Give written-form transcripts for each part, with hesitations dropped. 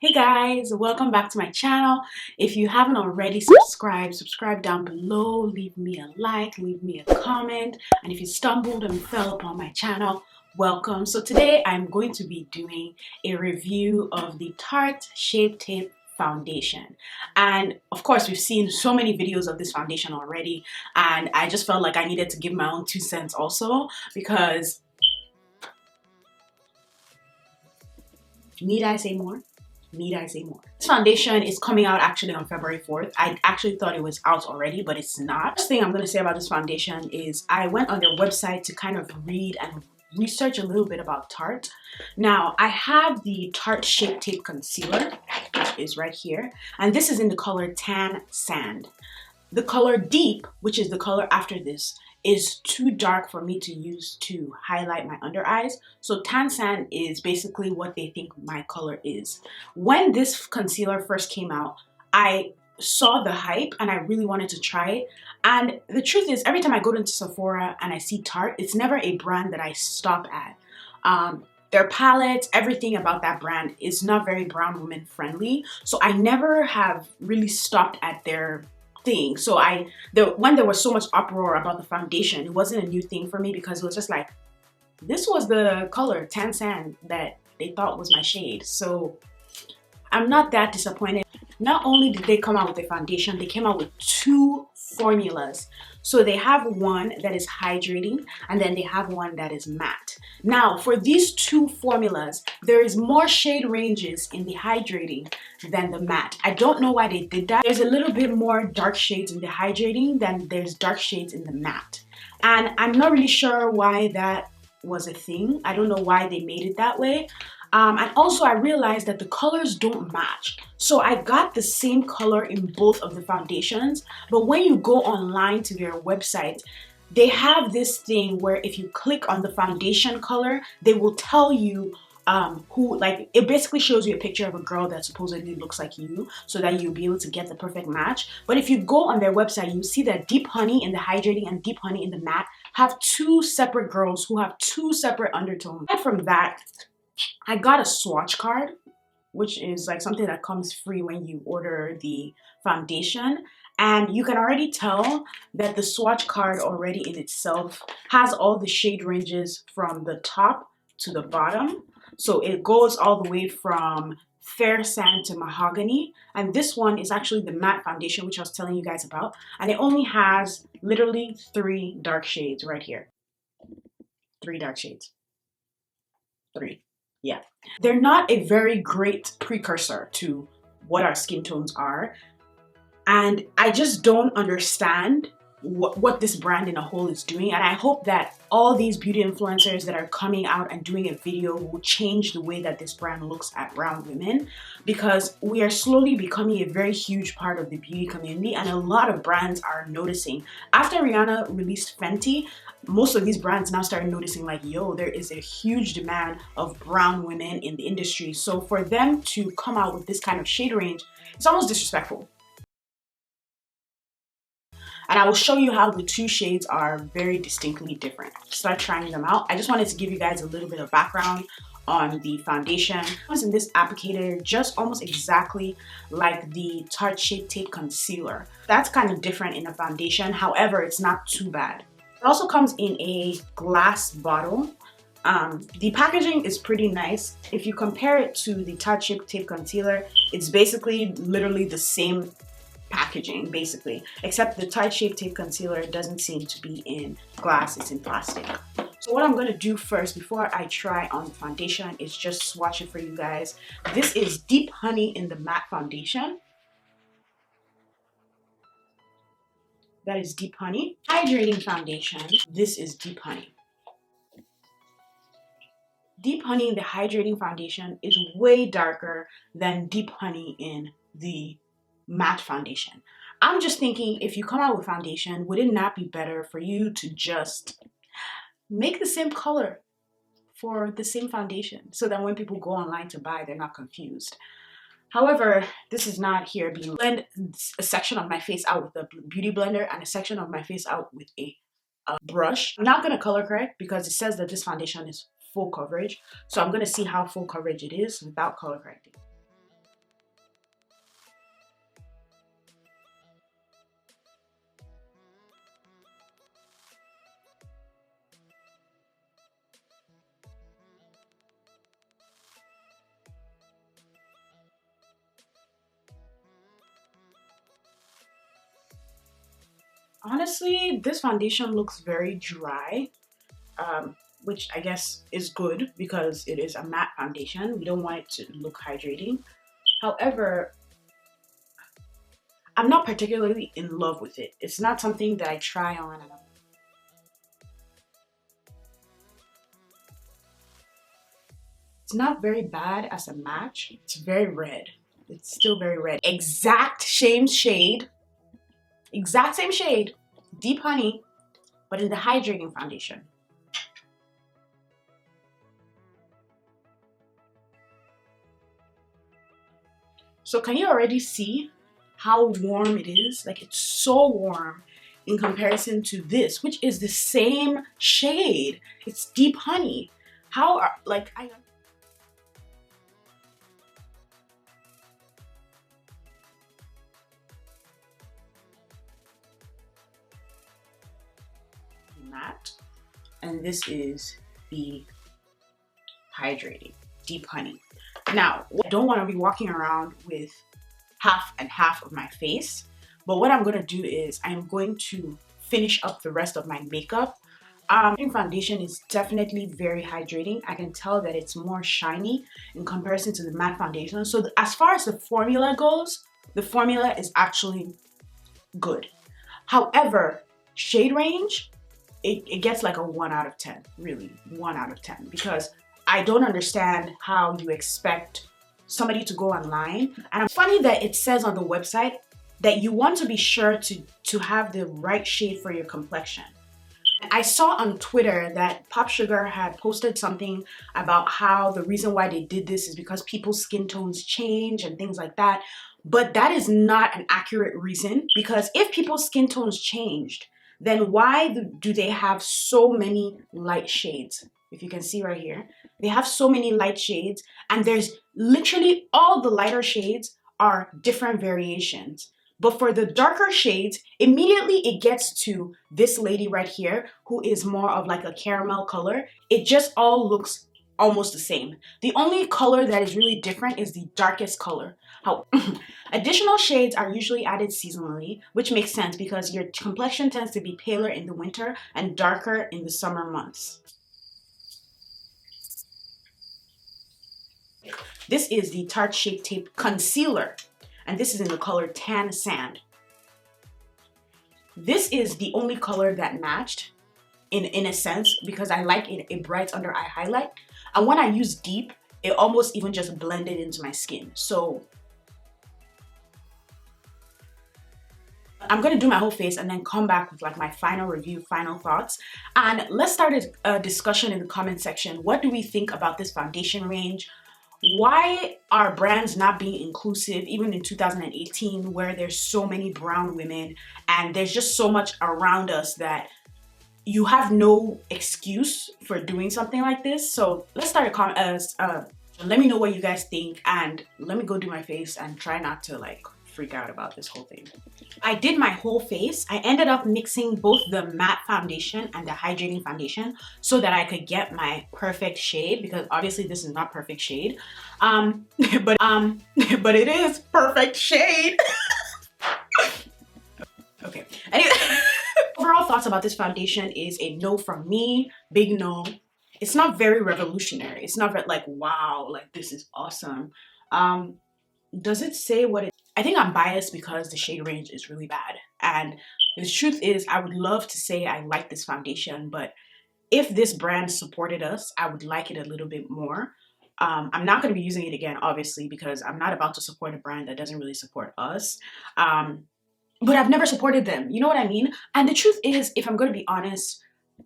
Hey guys, welcome back to my channel. If you haven't already subscribe down below, leave me a like, leave me a comment, and if you stumbled and fell upon my channel, welcome. So today I'm going to be doing a review of the Tarte Shape Tape foundation, and of course we've seen so many videos of this foundation already, and I just felt like I needed to give my own 2 cents also, because need I say more? Need I say more? This foundation is coming out actually on February 4th. I actually thought it was out already, but it's not. First thing I'm going to say about this foundation is I went on their website to kind of read and research a little bit about Tarte. Now, I have the Tarte Shape Tape Concealer, which is right here, and this is in the color Tan Sand. The color Deep, which is the color after this, is too dark for me to use to highlight my under eyes. So Tan Sand is basically what they think my color is. When this concealer first came out, I saw the hype and I really wanted to try it. And the truth is, every time I go into Sephora and I see Tarte, it's never a brand that I stop at. Their palettes, everything about that brand is not very brown woman friendly. So I never have really stopped at their thing. So when there was so much uproar about the foundation, it wasn't a new thing for me, because it was just like, this was the color Tan Sand that they thought was my shade. So I'm not that disappointed. Not only did they come out with a foundation, they came out with 2 formulas. So they have one that is hydrating, and then they have one that is matte. Now, for these 2 formulas, there is more shade ranges in the hydrating than the matte. I don't know why they did that. There's a little bit more dark shades in the hydrating than there's dark shades in the matte. And I'm not really sure why that was a thing. I don't know why they made it that way. And also I realized that the colors don't match. So I got the same color in both of the foundations, but when you go online to their website, they have this thing where if you click on the foundation color, they will tell you who, like, it basically shows you a picture of a girl that supposedly looks like you, so that you'll be able to get the perfect match. But if you go on their website, you see that Deep Honey in the hydrating and Deep Honey in the matte have 2 separate girls who have 2 separate undertones. And from that, I got a swatch card, which is like something that comes free when you order the foundation. And you can already tell that the swatch card already in itself has all the shade ranges from the top to the bottom. So it goes all the way from Fair Sand to Mahogany. And this one is actually the matte foundation, which I was telling you guys about. And it only has literally 3 dark shades right here. 3 dark shades. 3. Yeah, they're not a very great precursor to what our skin tones are, and I just don't understand what this brand in a whole is doing. And I hope that all these beauty influencers that are coming out and doing a video will change the way that this brand looks at brown women, because we are slowly becoming a very huge part of the beauty community, and a lot of brands are noticing. After Rihanna released Fenty, most of these brands now started noticing, like, yo, there is a huge demand of brown women in the industry. So for them to come out with this kind of shade range, it's almost disrespectful. And I will show you how the 2 shades are very distinctly different. Start trying them out. I just wanted to give you guys a little bit of background on the foundation. It was in this applicator, just almost exactly like the Tarte Shape Tape Concealer. That's kind of different in the foundation. However, it's not too bad. It also comes in a glass bottle. The packaging is pretty nice. If you compare it to the Tarte Shape Tape Concealer, it's basically literally the same packaging, basically, except the Tarte Shape Tape Concealer doesn't seem to be in glass, it's in plastic. So what I'm going to do first, before I try on the foundation, is just swatch it for you guys. This is Deep Honey in the matte foundation. That is Deep Honey. Hydrating foundation. This is Deep Honey. Deep Honey in the hydrating foundation is way darker than Deep Honey in the matte foundation. I'm just thinking, if you come out with foundation, would it not be better for you to just make the same color for the same foundation, so that when people go online to buy, they're not confused? However, this is not here being blend a section of my face out with a beauty blender and a section of my face out with a brush. I'm not going to color correct because it says that this foundation is full coverage. So I'm going to see how full coverage it is without color correcting. Honestly, this foundation looks very dry, which I guess is good because it is a matte foundation. We don't want it to look hydrating. However, I'm not particularly in love with it. It's not something that I try on and it's not very bad as a match. It's very red. It's still very red. Exact same shade. Exact same shade. Deep Honey, but in the hydrating foundation. So can you already see how warm it is? Like, it's so warm in comparison to this, which is the same shade. It's Deep Honey. How are, like, I matte, and this is the hydrating Deep Honey. Now, I don't want to be walking around with half and half of my face, but what I'm going to do is I'm going to finish up the rest of my makeup. Foundation is definitely very hydrating. I can tell that it's more shiny in comparison to the matte foundation. So as far as the formula goes, the formula is actually good. However, shade range, it gets like a 1 out of 10, really, 1 out of 10, because I don't understand how you expect somebody to go online. And it's funny that it says on the website that you want to be sure to have the right shade for your complexion. I saw on Twitter that Pop Sugar had posted something about how the reason why they did this is because people's skin tones change and things like that. But that is not an accurate reason, because if people's skin tones changed, then why do they have so many light shades? If you can see right here, they have so many light shades, and there's literally all the lighter shades are different variations. But for the darker shades, immediately it gets to this lady right here, who is more of like a caramel color. It just all looks almost the same. The only color that is really different is the darkest color. How additional shades are usually added seasonally, which makes sense because your complexion tends to be paler in the winter and darker in the summer months. This is the Tarte Shape Tape Concealer, and this is in the color Tan Sand. This is the only color that matched in a sense, because I like it bright under eye highlight. And when I use deep, it almost even just blended into my skin. So I'm gonna do my whole face and then come back with like my final review, final thoughts. And let's start a discussion in the comment section. What do we think about this foundation range? Why are brands not being inclusive even in 2018, where there's so many brown women and there's just so much around us that you have no excuse for doing something like this? So let's start a comment. Let me know what you guys think, and let me go do my face and try not to like freak out about this whole thing. I did my whole face. I ended up mixing both the matte foundation and the hydrating foundation so that I could get my perfect shade, because obviously this is not perfect shade. But it is perfect shade. Okay. Anyway, overall thoughts about this foundation is a no from me. Big no. It's not very revolutionary. It's not like, wow, like this is awesome. Does it say what it? I think I'm biased because the shade range is really bad. And the truth is, I would love to say I like this foundation, but if this brand supported us, I would like it a little bit more. I'm not going to be using it again, obviously, because I'm not about to support a brand that doesn't really support us. But I've never supported them. You know what I mean? And the truth is, if I'm going to be honest,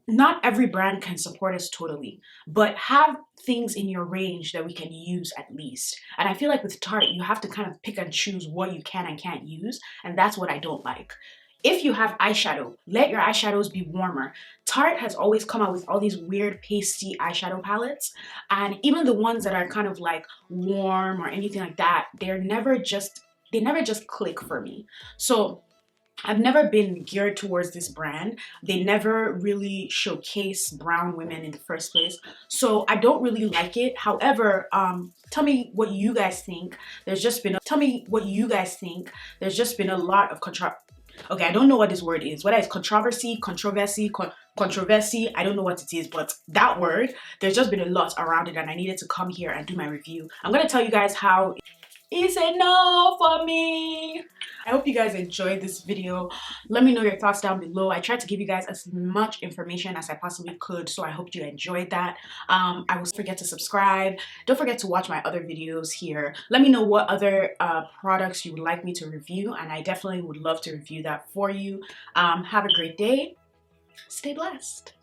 not every brand can support us totally, but have things in your range that we can use at least. And I feel like with Tarte, you have to kind of pick and choose what you can and can't use. And that's what I don't like. If you have eyeshadow, let your eyeshadows be warmer. Tarte has always come out with all these weird pasty eyeshadow palettes. And even the ones that are kind of like warm or anything like that, they never just click for me. So I've never been geared towards this brand. They never really showcase brown women in the first place. So I don't really like it. However, tell me what you guys think. There's just been a lot of Okay, I don't know what this word is, whether it's controversy, controversy, I don't know what it is, but that word, there's just been a lot around it and I needed to come here and do my review. I'm gonna tell you guys how it's a no for me. I hope you guys enjoyed this video. Let me know your thoughts down below. I tried to give you guys as much information as I possibly could, so I hope you enjoyed that. I will forget to subscribe. Don't forget to watch my other videos here. Let me know what other products you would like me to review, and I definitely would love to review that for you. Have a great day. Stay blessed.